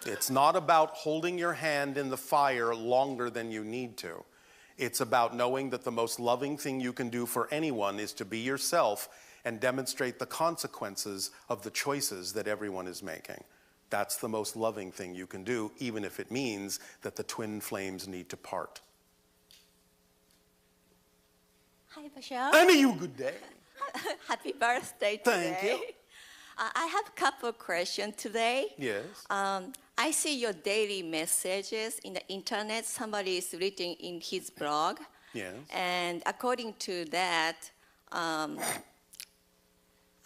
It's not about holding your hand in the fire longer than you need to. It's about knowing that the most loving thing you can do for anyone is to be yourself and demonstrate the consequences of the choices that everyone is making. That's the most loving thing you can do, even if it means that the twin flames need to part. Hi, Bashar. And you good day. Happy birthday today. Thank you. I have a couple of questions today. Yes. I see your daily messages in the internet. Somebody is writing in his blog. Yes. And according to that,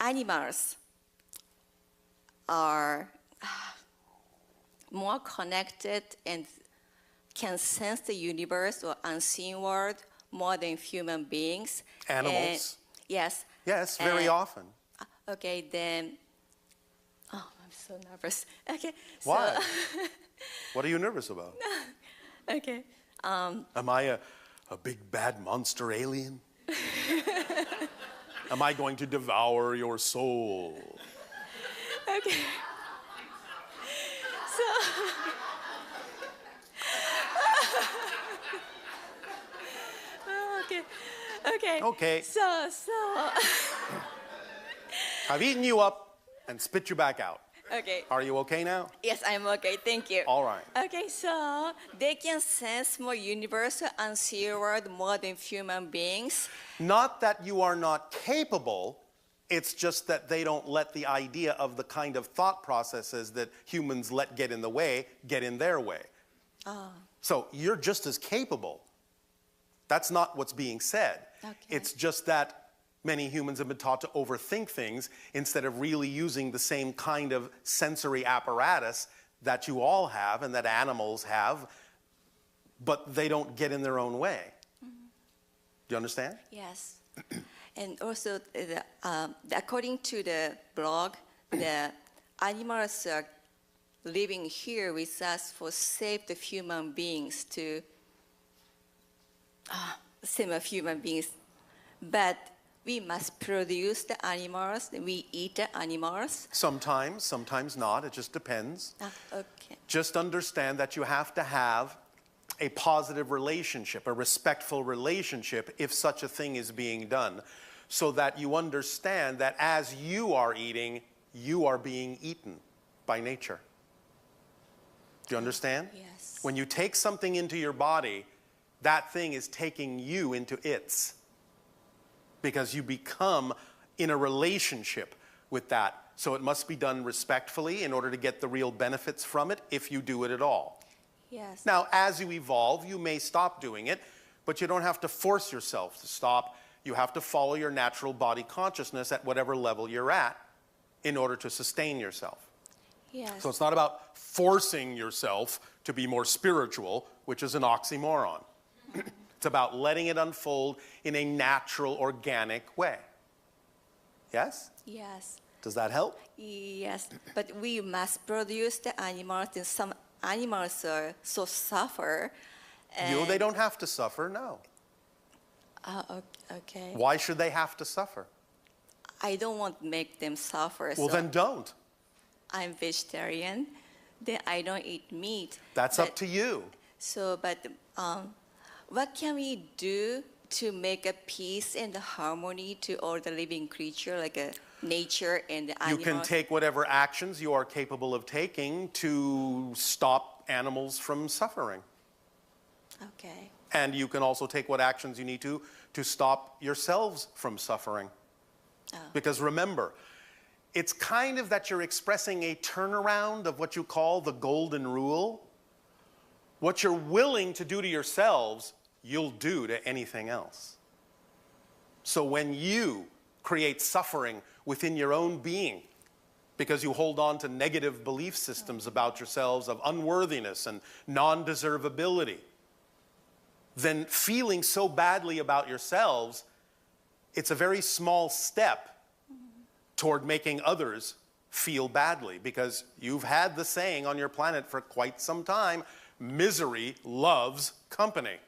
animals are more connected and can sense the universe or unseen world more than human beings. Animals? Yes. Yes, very often. Okay, then. Oh, I'm so nervous. Okay. Why? What are you nervous about? Okay. Am I a big bad monster alien? Am I going to devour your soul? Okay. So. Okay. Okay. Okay. So. I've eaten you up and spit you back out. Okay. Are you okay now? Yes, I'm okay. Thank you. All right. Okay, so they can sense more universal unseen world more than human beings. Not that you are not capable, it's just that they don't let the idea of the kind of thought processes that humans let get in the way, get in their way. Oh. So you're just as capable. That's not what's being said. Okay. It's just that many humans have been taught to overthink things instead of really using the same kind of sensory apparatus that you all have and that animals have, but they don't get in their own way. Mm-hmm. Do you understand? Yes. And also, according to the blog, the animals are living here with us for save the human beings to save human beings, but we must produce the animals, we eat the animals. Sometimes, sometimes not. It just depends. Okay. Just understand that you have to have a positive relationship, a respectful relationship, if such a thing is being done, so that you understand that as you are eating, you are being eaten by nature. Do you understand? Yes. When you take something into your body, that thing is taking you into its. Because you become in a relationship with that. So it must be done respectfully in order to get the real benefits from it, if you do it at all. Yes. Now, as you evolve, you may stop doing it, but you don't have to force yourself to stop. You have to follow your natural body consciousness at whatever level you're at in order to sustain yourself. Yes. So it's not about forcing yourself to be more spiritual, which is an oxymoron. It's about letting it unfold in a natural, organic way. Yes? Yes. Does that help? Yes, but we must produce the animals, and some animals are so suffer. You, they don't have to suffer, no. Okay. Why should they have to suffer? I don't want to make them suffer. Well, so then don't. I'm vegetarian. Then I don't eat meat. That's up to you. So, but what can we do to make a peace and harmony to all the living creature, like nature and the animals? You can take whatever actions you are capable of taking to stop animals from suffering. Okay. And you can also take what actions you need to stop yourselves from suffering. Oh. Because remember, it's kind of that you're expressing a turnaround of what you call the golden rule. What you're willing to do to yourselves, you'll do to anything else. So when you create suffering within your own being, because you hold on to negative belief systems about yourselves of unworthiness and non-deservability, then feeling so badly about yourselves, it's a very small step toward making others feel badly, because you've had the saying on your planet for quite some time, misery loves company.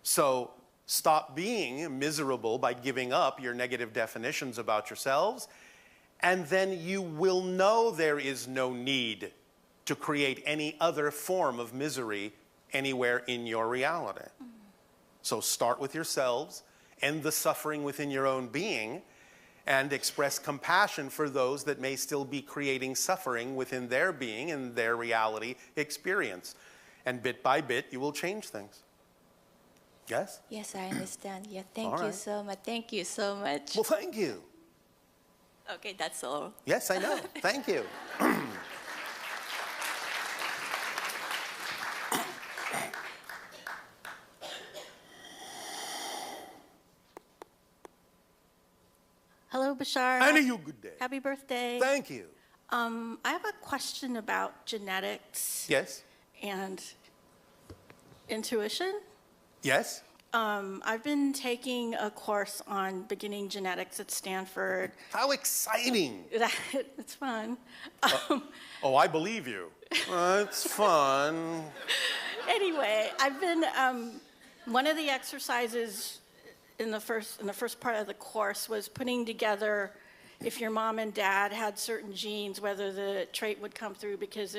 So stop being miserable by giving up your negative definitions about yourselves, and then you will know there is no need to create any other form of misery anywhere in your reality. So start with yourselves, end the suffering within your own being, and express compassion for those that may still be creating suffering within their being and their reality experience. And bit by bit, you will change things. Yes? Yes, I understand. Yeah, thank All you right. so much. Thank you so much. Well, thank you. Okay, that's all. Yes, I know. Thank you. Hello, Bashar. And you good day. Happy birthday. Thank you. I have a question about genetics Yes? and intuition. Yes? I've been taking a course on beginning genetics at Stanford. How exciting. It's fun. Oh, I believe you. It's fun. Anyway, I've been one of the exercises in the first part of the course was putting together if your mom and dad had certain genes, whether the trait would come through because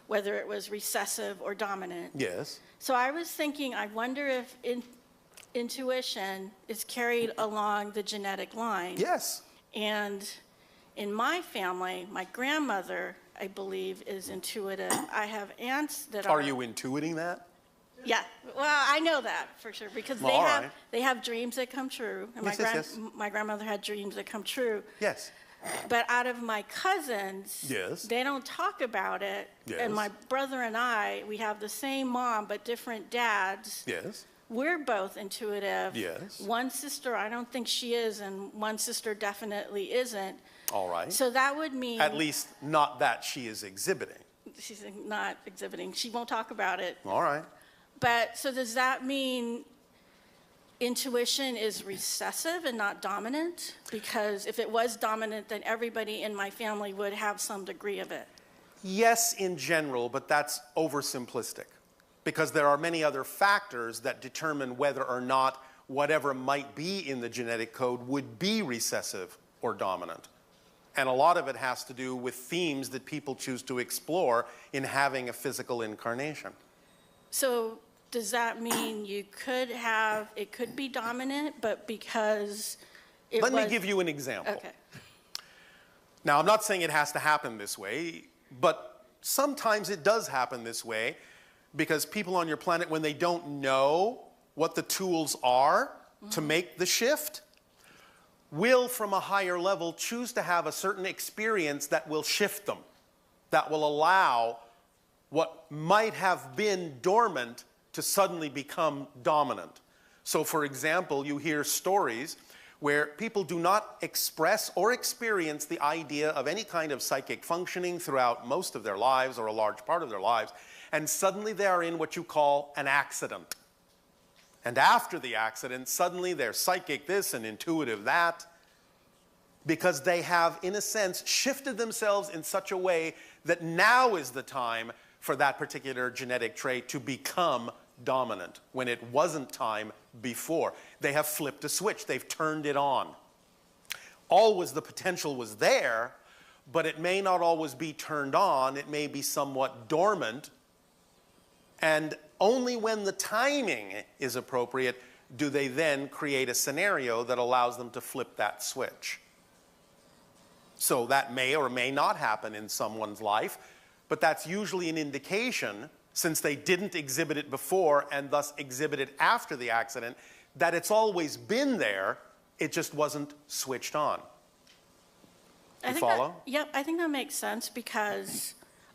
whether it was recessive or dominant. Yes. So I was thinking, I wonder if intuition is carried along the genetic line. Yes. And in my family, my grandmother, I believe, is intuitive. I have aunts that are. Are you intuiting that? Yeah. Well, I know that for sure because Well, all right. they have dreams that come true. And Yes. my grandmother had dreams that come true. Yes. But out of my cousins, Yes. they don't talk about it. Yes. And my brother and I, we have the same mom but different dads. Yes. We're both intuitive. Yes. One sister, I don't think she is, and one sister definitely isn't. All right. So that would mean At least not that she is exhibiting. she's not exhibiting. She won't talk about it. All right. But so does that mean intuition is recessive and not dominant? Because if it was dominant, then everybody in my family would have some degree of it. Yes, in general, but that's oversimplistic because there are many other factors that determine whether or not whatever might be in the genetic code would be recessive or dominant. And a lot of it has to do with themes that people choose to explore in having a physical incarnation. So does that mean it could be dominant, but because Let me give you an example. Okay. Now, I'm not saying it has to happen this way, but sometimes it does happen this way because people on your planet, when they don't know what the tools are to make the shift, will, from a higher level, choose to have a certain experience that will shift them, that will allow what might have been dormant to suddenly become dominant. So, for example, you hear stories where people do not express or experience the idea of any kind of psychic functioning throughout most of their lives or a large part of their lives, and suddenly they are in what you call an accident. And after the accident, suddenly they're psychic this and intuitive that, because they have, in a sense, shifted themselves in such a way that now is the time for that particular genetic trait to become dominant when it wasn't time before. They have flipped a switch. They've turned it on. Always the potential was there, but it may not always be turned on. It may be somewhat dormant. And only when the timing is appropriate do they then create a scenario that allows them to flip that switch. So that may or may not happen in someone's life, but that's usually an indication, since they didn't exhibit it before and thus exhibit it after the accident, that it's always been there, it just wasn't switched on. You follow? Yep, I think that makes sense because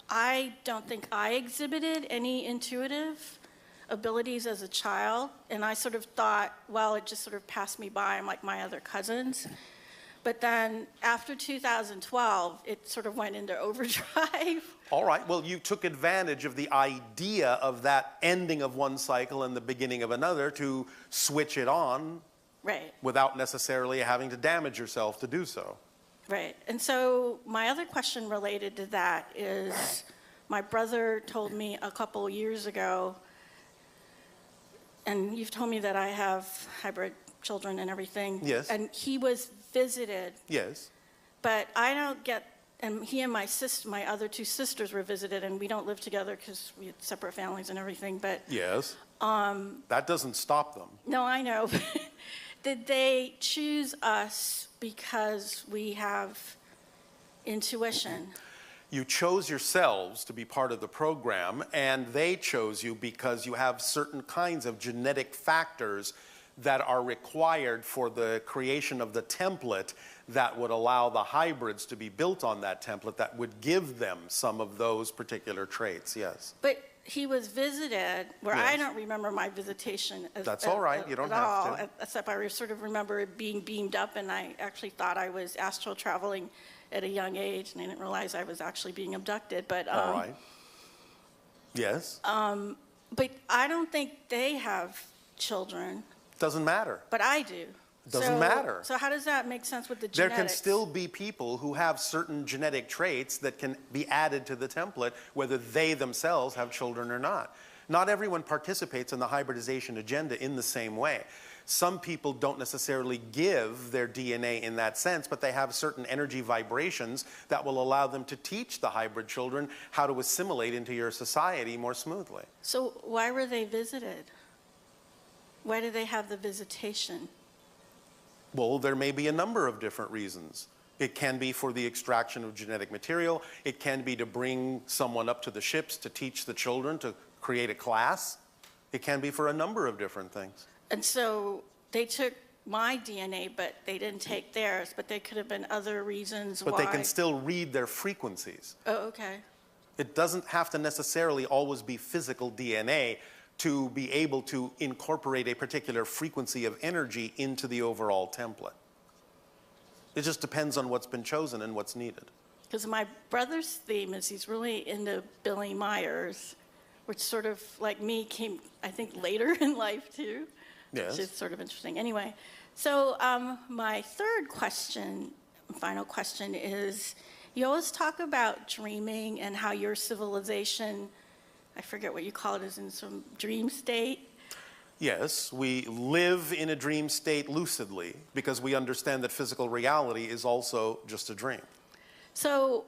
I don't think I exhibited any intuitive abilities as a child, and I sort of thought, well, it just sort of passed me by. I'm like my other cousins. But then after 2012, it sort of went into overdrive. All right, well, you took advantage of the idea of that ending of one cycle and the beginning of another to switch it on. Right. Without necessarily having to damage yourself to do so. Right. And so my other question related to that is my brother told me a couple years ago, and you've told me that I have hybrid children and everything. Yes. And he was visited. Yes. But I don't get and he and my other two sisters were visited, and we don't live together because we had separate families and everything, but Yes. That doesn't stop them. no, I know. Did they choose us because we have intuition? You chose yourselves to be part of the program, and they chose you because you have certain kinds of genetic factors that are required for the creation of the template that would allow the hybrids to be built on that template that would give them some of those particular traits, yes. But he was visited, where I Yes. don't remember my visitation That's all right, you don't have to. except I sort of remember it being beamed up, and I actually thought I was astral traveling at a young age, and I didn't realize I was actually being abducted. But All right. Yes. but I don't think they have children, Doesn't matter. but I do. Doesn't matter. So how does that make sense with the There genetics? can still be people who have certain genetic traits that can be added to the template, whether they themselves have children or not. Not everyone participates in the hybridization agenda in the same way. Some people don't necessarily give their DNA in that sense, but they have certain energy vibrations that will allow them to teach the hybrid children how to assimilate into your society more smoothly. So why were they visited? Why do they have the visitation? Well, there may be a number of different reasons. It can be for the extraction of genetic material. It can be to bring someone up to the ships to teach the children to create a class. It can be for a number of different things. And so they took my DNA, but they didn't take theirs, but there could have been other reasons But why. they can still read their frequencies. Oh, okay. It doesn't have to necessarily always be physical DNA to be able to incorporate a particular frequency of energy into the overall template. It just depends on what's been chosen and what's needed. Because my brother's theme is he's really into Billy Myers, which sort of, like me, came, I think, later in life, too. Yes. Which is sort of interesting. Anyway, so my third question, final question is, you always talk about dreaming and how your civilization, I forget what you call it, is in some dream state. Yes, we live in a dream state lucidly because we understand that physical reality is also just a dream. So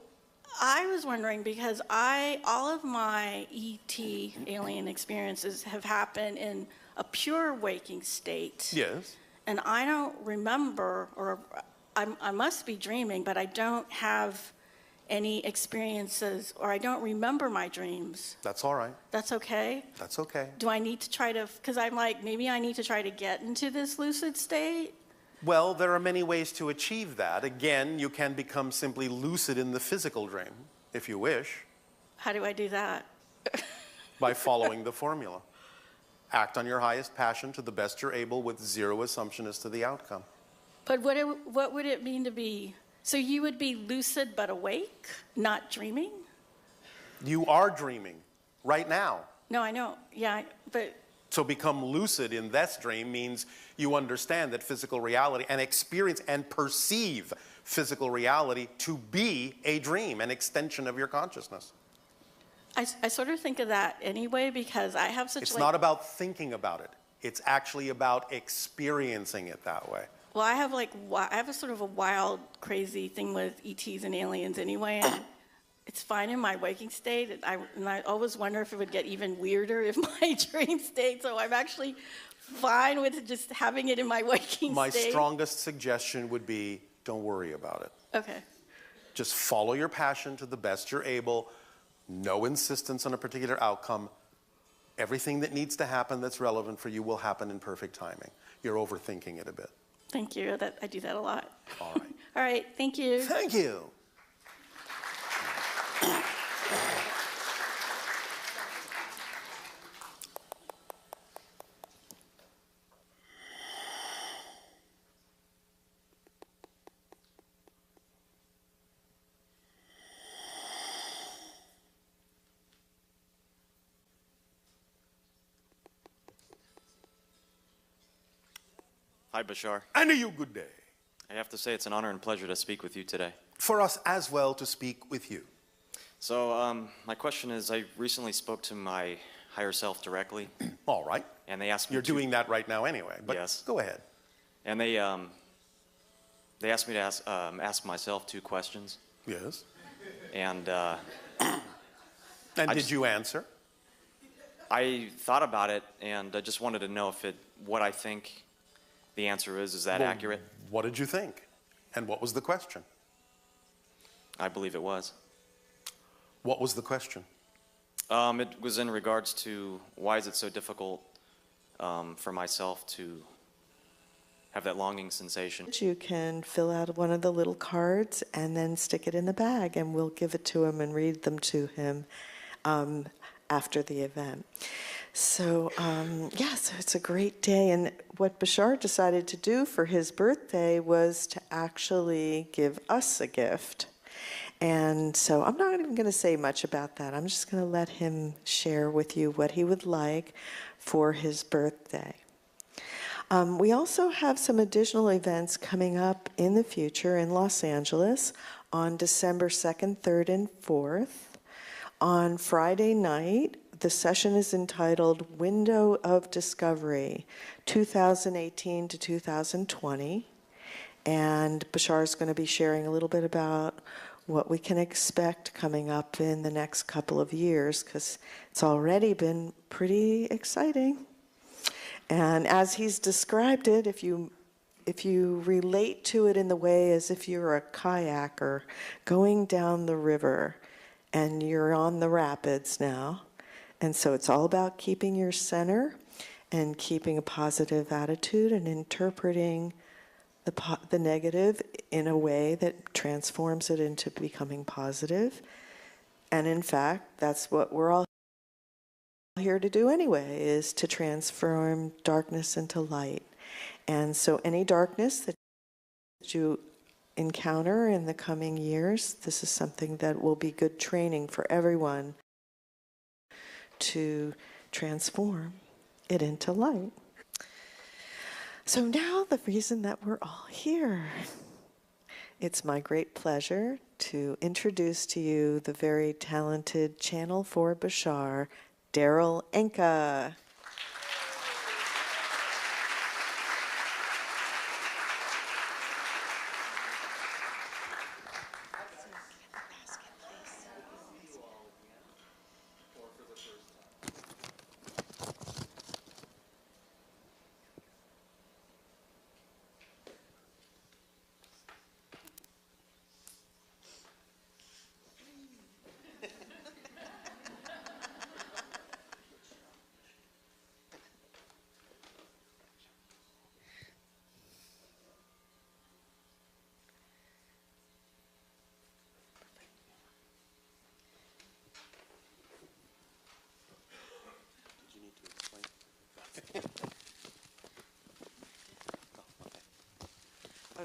I was wondering, because all of my ET alien experiences have happened in a pure waking state. Yes. And I don't remember, or I must be dreaming, but I don't have any experiences, or I don't remember my dreams. That's all right. That's okay? That's okay. Do I need to try to, because I'm like, maybe I need to try to get into this lucid state? Well, there are many ways to achieve that. Again, you can become simply lucid in the physical dream, if you wish, How do I do that? by following the formula. Act on your highest passion to the best you're able with zero assumption as to the outcome. But what would it mean to be, so you would be lucid but awake, not dreaming? You are dreaming right now. No, I know, yeah, but So become lucid in this dream means you understand that physical reality and experience and perceive physical reality to be a dream, an extension of your consciousness. I sort of think of that anyway, because I have such It's like, not about thinking about it. It's actually about experiencing it that way. well, I have a sort of a wild, crazy thing with ETs and aliens anyway, and it's fine in my waking state, and I always wonder if it would get even weirder if my dream state, so I'm actually fine with just having it in my waking My state. strongest suggestion would be don't worry about it. Okay. Just follow your passion to the best you're able. No insistence on a particular outcome. Everything that needs to happen that's relevant for you will happen in perfect timing. You're overthinking it a bit. Thank you. I do that a lot. All right. All right. Thank you. Thank you. Hi, Bashar. And you good day. I have to say it's an honor and pleasure to speak with you today. For us as well to speak with you. So, my question is, I recently spoke to my higher self directly, All right. and they asked me You're to, doing that right now anyway, but Yes. go ahead. and they asked me to ask myself 2 questions. Yes. And And did you answer? I thought about it, and I just wanted to know if what I think the answer is that Well, accurate? What did you think? And what was the question? I believe it was. What was the question? It was in regards to why is it so difficult for myself to have that longing sensation. You can fill out one of the little cards and then stick it in the bag, and we'll give it to him and read them to him after the event. So, so it's a great day. And what Bashar decided to do for his birthday was to actually give us a gift. And so I'm not even going to say much about that. I'm just going to let him share with you what he would like for his birthday. We also have some additional events coming up in the future in Los Angeles on December 2nd, 3rd, and 4th. On Friday night, the session is entitled Window of Discovery, 2018 to 2020. And Bashar is going to be sharing a little bit about what we can expect coming up in the next couple of years, because it's already been pretty exciting. And as he's described it, if you relate to it in the way as if you're a kayaker going down the river and you're on the rapids now, and so it's all about keeping your center and keeping a positive attitude and interpreting the negative in a way that transforms it into becoming positive. And in fact, that's what we're all here to do anyway, is to transform darkness into light. And so any darkness that you encounter in the coming years, this is something that will be good training for everyone to transform it into light. So now the reason that we're all here. It's my great pleasure to introduce to you the very talented Channel 4 Bashar, Daryl Enka.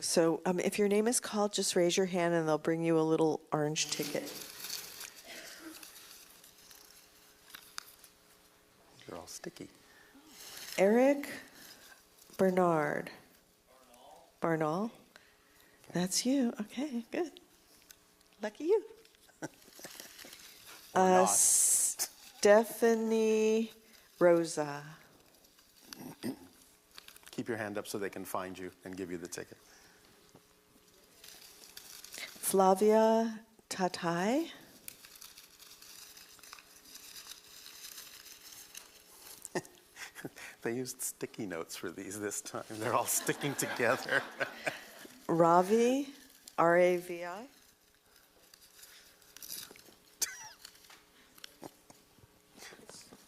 So if your name is called, just raise your hand and they'll bring you a little orange ticket. You're all sticky. Eric Bernard. Barnall? That's you. Okay, good. Lucky you. Or not. Stephanie Rosa. Keep your hand up so they can find you and give you the ticket. Flavia Tatai. They used sticky notes for these this time. They're all sticking together. Ravi, R-A-V-I.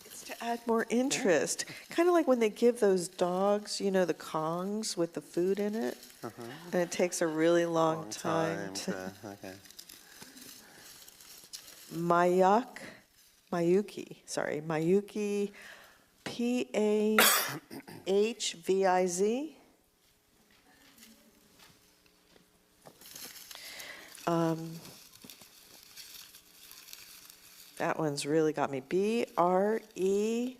It's to add more interest. Kind of like when they give those dogs, you know, the Kongs with the food in it. And it takes a really long time to... Okay. Mayuki, P-A-H-V-I-Z. That one's really got me. B-R-E-D-E-N-D-I-K.